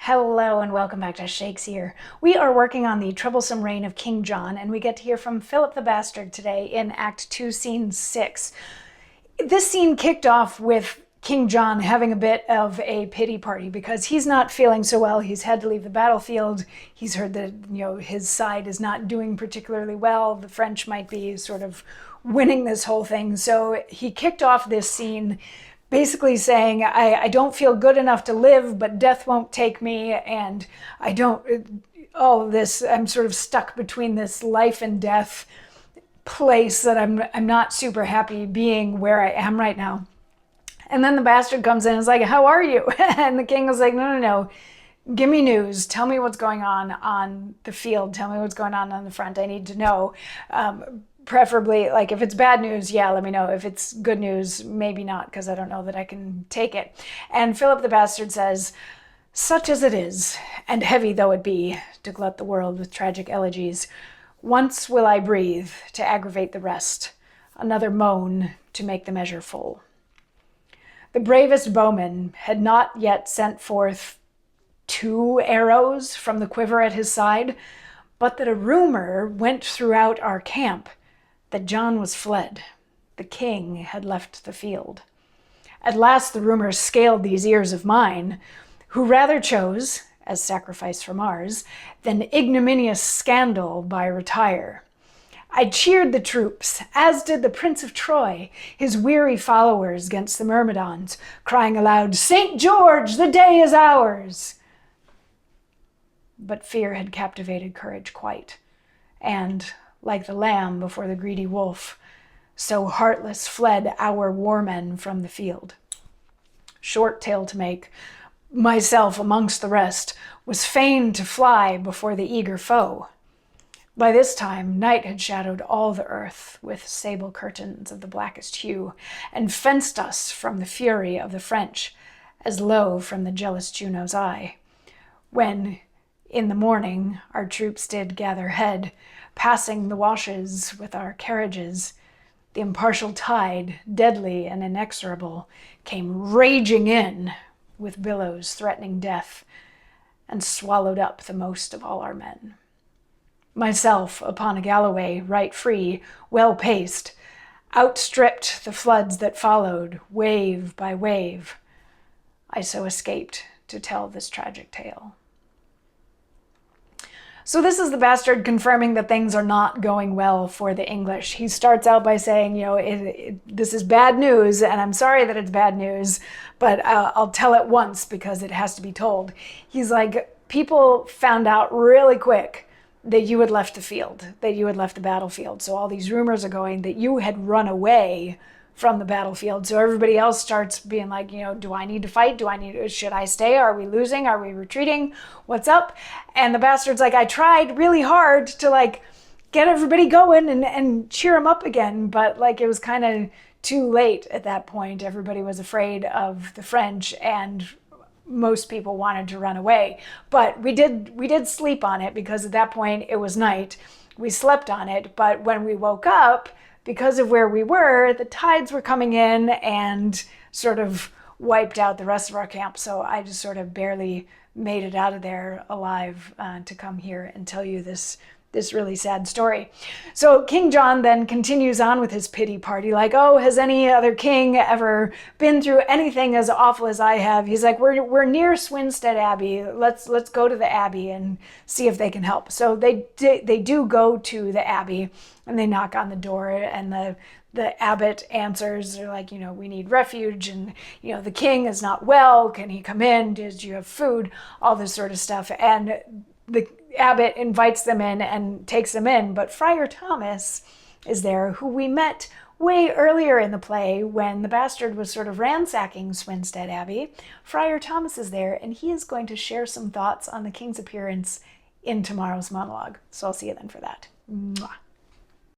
Hello and welcome back to Shakesyear. We are working on the troublesome reign of King John, and we get to hear from Philip the Bastard today in Act 2, Scene 6. This scene kicked off with King John having a bit of a pity party because he's not feeling so well. He's had to leave the battlefield. He's heard that, his side is not doing particularly well. The French might be sort of winning this whole thing. So he kicked off this scene basically saying, I don't feel good enough to live, but death won't take me, and I don't, all of this, I'm sort of stuck between this life and death place that I'm not super happy being where I am right now. And then the bastard comes in and is like, how are you? And the king was like, no, give me news. Tell me what's going on the field. Tell me what's going on the front. I need to know. Preferably, like, if it's bad news, yeah, let me know. If it's good news, maybe not, because I don't know that I can take it. And Philip the Bastard says, such as it is, and heavy though it be, to glut the world with tragic elegies, once will I breathe to aggravate the rest, another moan to make the measure full. The bravest bowman had not yet sent forth 2 arrows from the quiver at his side, but that a rumor went throughout our camp that John was fled, the king had left the field. At last the rumor scaled these ears of mine, who rather chose, as sacrifice for Mars, than ignominious scandal by retire. I cheered the troops, as did the Prince of Troy, his weary followers gainst the Myrmidons, crying aloud, St. George, the day is ours! But fear had captivated courage quite, and, like the lamb before the greedy wolf, so heartless fled our warmen from the field. Short tale to make, myself amongst the rest was fain to fly before the eager foe. By this time night had shadowed all the earth with sable curtains of the blackest hue, and fenced us from the fury of the French, as low from the jealous Juno's eye, when in the morning our troops did gather head, passing the washes with our carriages. The impartial tide, deadly and inexorable, came raging in with billows threatening death, and swallowed up the most of all our men. Myself upon a galloway, right free, well paced, outstripped the floods that followed, wave by wave. I so escaped to tell this tragic tale. So this is the bastard confirming that things are not going well for the English. He starts out by saying, this is bad news, and I'm sorry that it's bad news, but I'll tell it once because it has to be told. He's like, people found out really quick that you had left the field, that you had left the battlefield. So all these rumors are going that you had run away from the battlefield. So everybody else starts being like, do I need to fight? Should I stay? Are we losing? Are we retreating? What's up? And the bastard's like, I tried really hard to get everybody going and cheer them up again. But it was kind of too late at that point. Everybody was afraid of the French and most people wanted to run away. But we did sleep on it because at that point it was night. We slept on it. But when we woke up, because of where we were, the tides were coming in and sort of wiped out the rest of our camp. So I just sort of barely made it out of there alive to come here and tell you this really sad story. So King John then continues on with his pity party, like, oh, has any other king ever been through anything as awful as I have? He's like, we're near Swinstead Abbey. Let's go to the Abbey and see if they can help. So they do go to the Abbey and they knock on the door, and the abbot answers. They're like, we need refuge, and the king is not well. Can he come in? Do you have food? All this sort of stuff. And the abbot invites them in and takes them in, but Friar Thomas is there, who we met way earlier in the play when the bastard was sort of ransacking Swinstead Abbey. Friar Thomas is there, and he is going to share some thoughts on the king's appearance in tomorrow's monologue. So I'll see you then for that. Mwah.